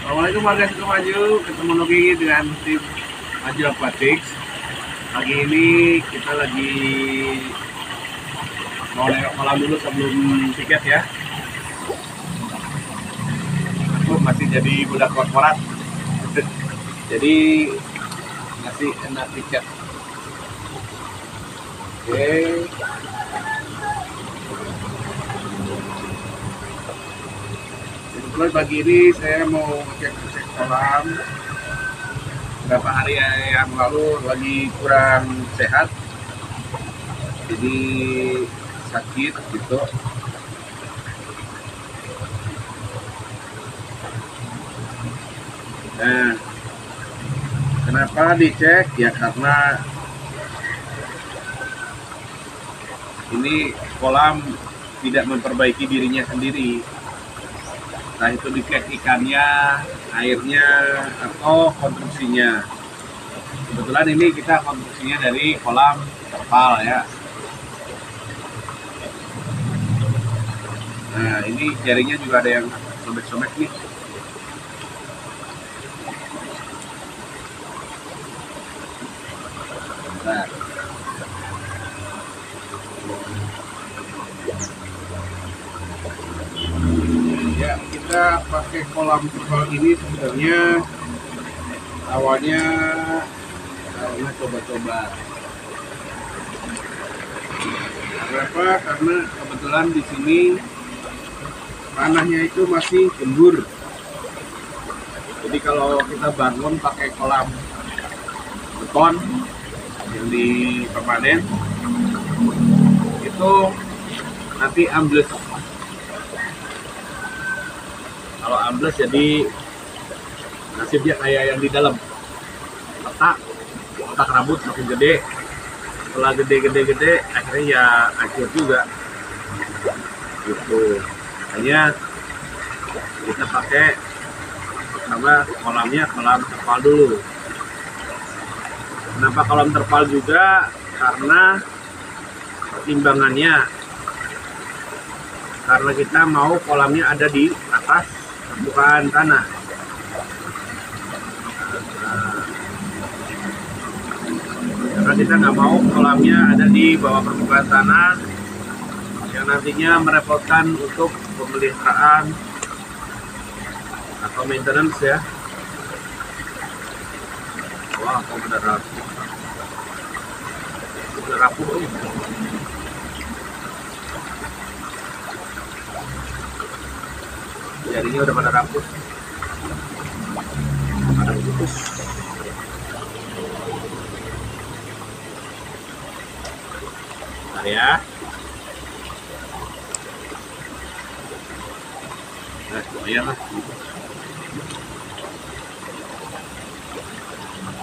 Assalamualaikum warga Sukamaju, ketemu lagi dengan tim Maju Aquatics. Pagi ini kita lagi mau nengok kolam dulu sebelum tiket ya. Aku masih jadi budak korporat, jadi masih kena tiket. Oke. Kebetulan pagi ini saya mau ngecek kolam. Beberapa hari yang lalu lagi kurang sehat, jadi sakit gitu. Nah, kenapa dicek? Ya karena ini kolam tidak memperbaiki dirinya sendiri. Nah, itu dicek ikannya, airnya, atau konstruksinya. Kebetulan ini kita konstruksinya dari kolam terpal ya. Nah, ini jarinya juga ada yang sobek-sobek nih. Bentar. Ya, kita pakai kolam terpal ini sebenarnya awalnya coba-coba. Kenapa? Karena kebetulan di sini tanahnya itu masih gembur. Jadi kalau kita bangun pakai kolam beton yang di permanen, itu nanti ambles. Kalau ambles jadi nasibnya kayak yang di dalam, otak rambut makin gede. Setelah gede akhirnya ya hancur juga gitu. Hanya kita pakai kolamnya kolam terpal dulu. Kenapa kolam terpal juga? Karena pertimbangannya, karena kita mau kolamnya ada di atas permukaan tanah. Karena kita nggak mau kolamnya ada di bawah permukaan tanah yang nantinya merepotkan untuk pemeliharaan atau maintenance ya. Wah, kok udah rapuh. Udah rapuh nih. Jarinya udah pada rapuh. Pada putus. Bentar ya. Nah, lumayan lah.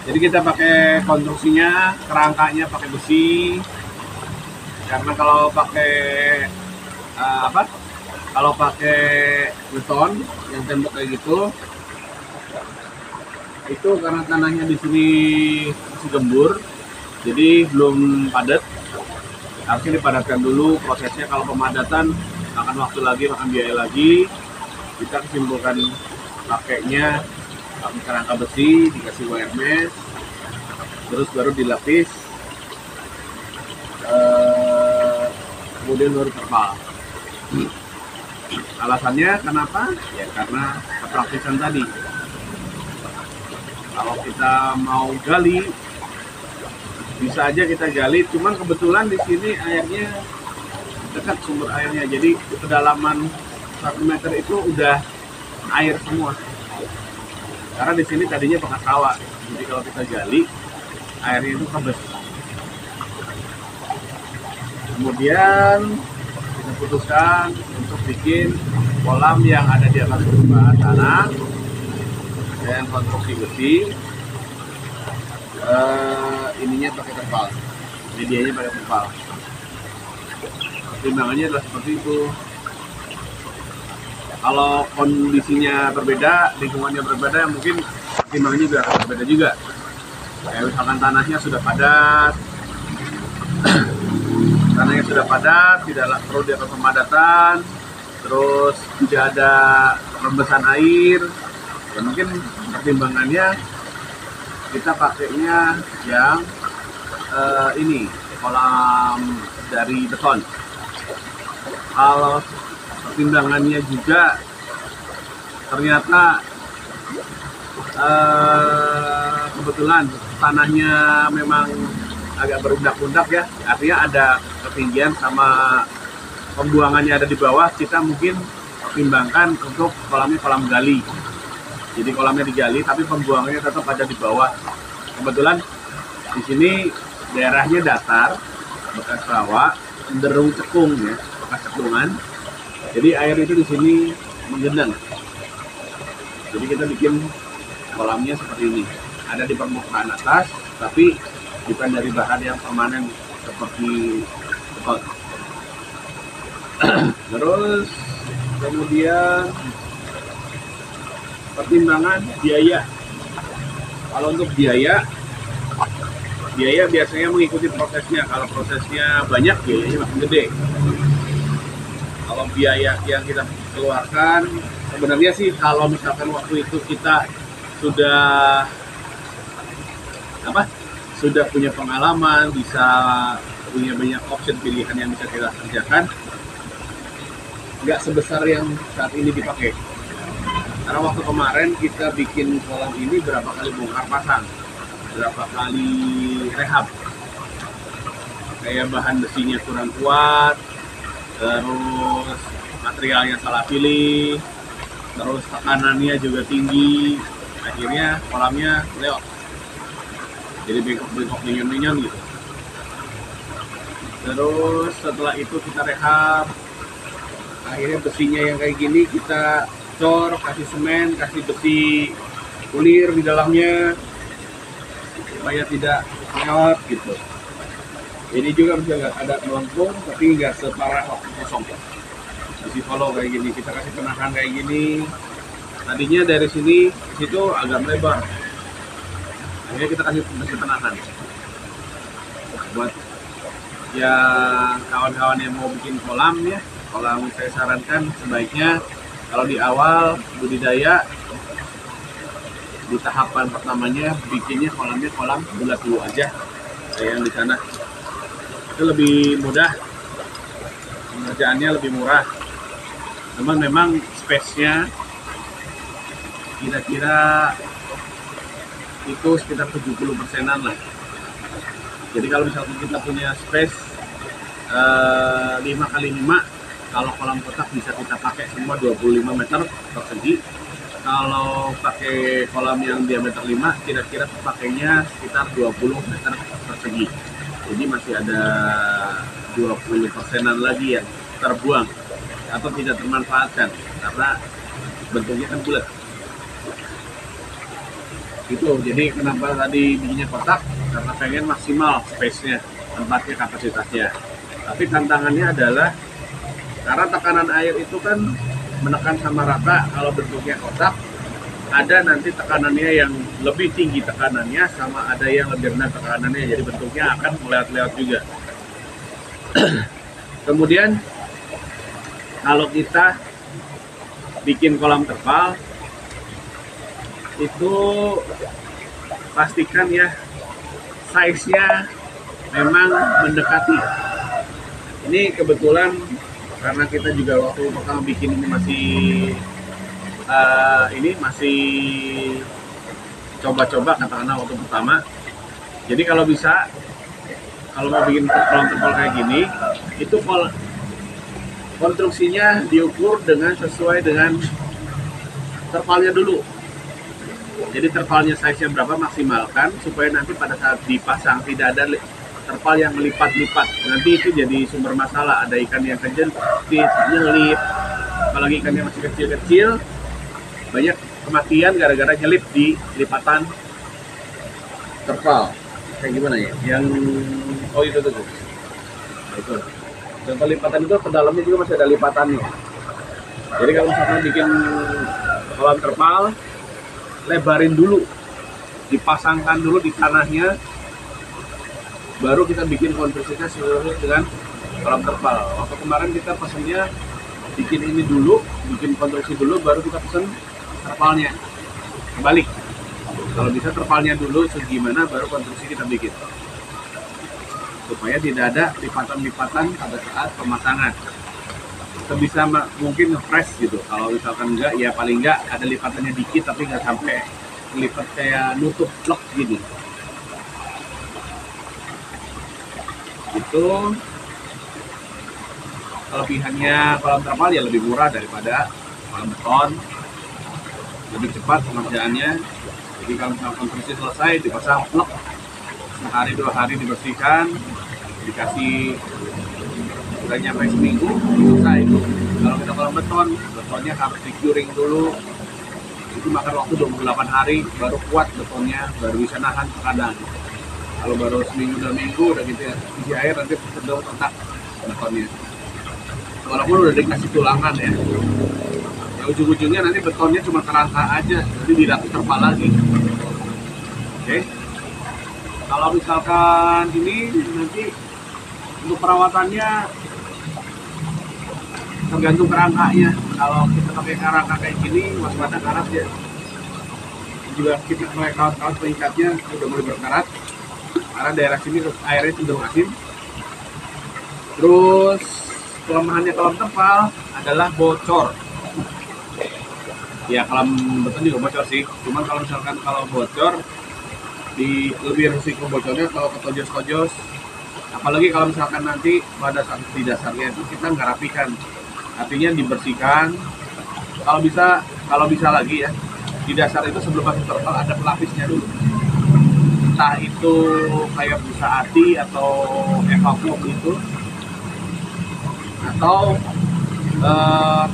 Jadi kita pakai konstruksinya, kerangkanya pakai besi. Karena kalau pakai kalau pakai beton yang tembok kayak gitu, itu karena tanahnya di sini masih gembur, jadi belum padat. Harusnya dipadatkan dulu prosesnya. Kalau pemadatan makan waktu lagi, makan biaya lagi. Kita kesimpulkan pakainya pakai kerangka besi, dikasih wire mesh, terus baru dilapis, kemudian baru terpal. Alasannya kenapa? Ya karena kepraktisan tadi. Kalau kita mau gali, bisa aja kita gali, cuman kebetulan di sini airnya dekat sumber airnya, jadi kedalaman 1 meter itu udah air semua. Karena di sini tadinya bekas rawa, jadi kalau kita gali, airnya itu kebes. Kemudian kita putuskan untuk bikin kolam yang ada di atas permukaan tanah dan konstruksi besi. Ininya pakai terpal, medianya pakai terpal. Pertimbangannya adalah seperti itu. Kalau kondisinya berbeda, lingkungannya berbeda, mungkin pertimbangannya juga akan berbeda juga. Kayak misalkan tanahnya sudah padat, tidak perlu dilakukan pemadatan, terus tidak ada rembesan air, Ya mungkin pertimbangannya kita pakainya yang ini kolam dari beton. Kalau pertimbangannya juga ternyata kebetulan tanahnya memang agak berundak-undak ya, artinya ada ketinggian sama pembuangannya ada di bawah. Kita mungkin pertimbangkan untuk kolamnya kolam gali, jadi kolamnya digali tapi pembuangannya tetap ada di bawah. Kebetulan di sini daerahnya datar, bekas rawa, cenderung cekung ya, bekas cekungan. Jadi air itu di sini menggenang. Jadi kita bikin kolamnya seperti ini, ada di permukaan atas, tapi bukan dari bahan yang permanen seperti beton. Terus kemudian pertimbangan biaya. Kalau untuk biaya biasanya mengikuti prosesnya. Kalau prosesnya banyak, biayanya makin gede. Kalau biaya yang kita keluarkan, sebenarnya sih kalau misalkan waktu itu kita sudah punya pengalaman, bisa punya banyak option pilihan yang bisa kita kerjakan, nggak sebesar yang saat ini dipakai. Karena waktu kemarin kita bikin kolam ini berapa kali bongkar pasang, berapa kali rehab, kayak bahan besinya kurang kuat, terus materialnya salah pilih, terus tekanannya juga tinggi, akhirnya kolamnya leot, jadi bengkok-bengkok minyon-minyon gitu. Terus setelah itu kita rehab, akhirnya besinya yang kayak gini kita cor, kasih semen, kasih besi kulir di dalamnya supaya tidak leot gitu. Ini juga bisa ada melengkung tapi nggak separah waktu kosong. Besi follow kayak gini, kita kasih penahan kayak gini. Tadinya dari sini ke situ agak melebar, akhirnya kita kasih besi penahan. Buat ya kawan-kawan yang mau bikin kolam ya, kolam saya sarankan sebaiknya kalau di awal budidaya, di tahapan pertamanya bikinnya kolamnya kolam bulat dulu aja, kayak yang di sana. Itu lebih mudah, pengerjaannya lebih murah. Namun memang space-nya kira-kira itu sekitar 70%-an lah. Jadi kalau misalkan kita punya space 5x5, kalau kolam kotak bisa kita pakai semua 25 meter persegi. Kalau pakai kolam yang diameter 5, kira-kira pakainya sekitar 20 meter persegi. Jadi masih ada 20%-an lagi yang terbuang atau tidak termanfaatkan karena bentuknya kan bulat. Itu jadi kenapa tadi bikinnya kotak, karena pengen maksimal space-nya, tempatnya, kapasitasnya. Tapi tantangannya adalah karena tekanan air itu kan menekan sama rata. Kalau bentuknya kotak, ada nanti tekanannya yang lebih tinggi tekanannya, sama ada yang lebih rendah tekanannya, jadi bentuknya akan meleot-leot juga. Kemudian kalau kita bikin kolam terpal, itu pastikan ya size-nya memang mendekati. Ini kebetulan karena kita juga waktu pertama bikin ini masih coba-coba, katakanlah waktu pertama. Jadi kalau bisa, kalau mau bikin kolam terpal kayak gini, itu konstruksinya diukur sesuai dengan terpalnya dulu. Jadi terpalnya size-nya berapa, maksimalkan supaya nanti pada saat dipasang tidak ada terpal yang melipat-lipat. Nanti itu jadi sumber masalah. Ada ikan yang kejentit, nyelip, apalagi ikannya masih kecil-kecil, banyak kematian gara-gara nyelip di lipatan terpal. Kayak gimana ya? Yang itu tuh. Itu. Contoh lipatan itu ke dalamnya juga masih ada lipatannya. Jadi kalau misalkan bikin kolam terpal, lebarin dulu, dipasangkan dulu di tanahnya, baru kita bikin konstruksinya sesuai dengan kolam terpal. Waktu kemarin kita pesennya bikin ini dulu, bikin konstruksi dulu, baru kita pesen terpalnya. kebalik. Kalau bisa terpalnya dulu segimana baru konstruksi kita bikin, supaya tidak ada lipatan-lipatan pada saat pemasangan. Sebisa mungkin nge-press gitu. Kalau misalkan enggak, ya paling enggak ada lipatannya dikit tapi nggak sampai lipat kayak nutup blok gini. Itu kelebihannya kolam terpal ya lebih murah daripada kolam beton, lebih cepat pengerjaannya. Jadi kalau misalkan konstruksi selesai dipasang plek, sehari 2 hari dibersihkan, dikasih udah nyampe seminggu selesai. Kalau kita kolam beton, betonnya harus di curing dulu, itu makan waktu 28 hari baru kuat betonnya, baru bisa nahan tekanan. Kalau baru seminggu 2 minggu udah gitu ya, isi air nanti sedang retak betonnya. Walaupun udah dikasih tulangan ya, ujung-ujungnya nanti betonnya cuma kerangka aja, jadi dilatih terpal lagi. Oke. Kalau misalkan ini nanti untuk perawatannya tergantung kerangkanya. Kalau kita pakai kerangka kayak gini, waspada karat ya. Juga kita pakai kaos-kaos peingkatnya udah mulai berkarat, karena daerah sini airnya cenderung asin. Terus kelemahannya kolam terpal adalah bocor. Ya kolam beton juga bocor sih, cuman kalau misalkan kalau bocor lebih risiko bocornya kalau ketojos-tojos, apalagi kalau misalkan nanti pada saat di dasarnya itu kita nggak rapikan, artinya dibersihkan. Kalau bisa lagi ya, di dasar itu sebelum masuk terpal ada pelapisnya dulu, entah itu kayak busa ati atau evakuum itu, atau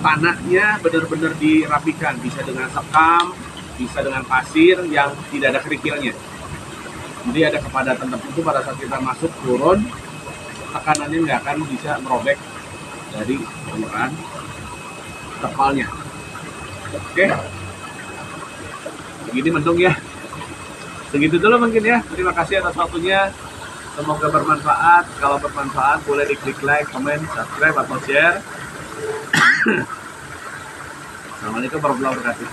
tanahnya benar-benar dirapikan, bisa dengan sekam, bisa dengan pasir yang tidak ada kerikilnya. Jadi ada kepadatan tertentu pada saat kita masuk turun, tekanannya nggak akan bisa merobek dari ukuran terpalnya. Oke, begini mendung ya. Segitu dulu mungkin ya. Terima kasih atas waktunya. Semoga bermanfaat. Kalau bermanfaat boleh diklik like, comment, subscribe atau share. Assalamualaikum warahmatullahi wabarakatuh.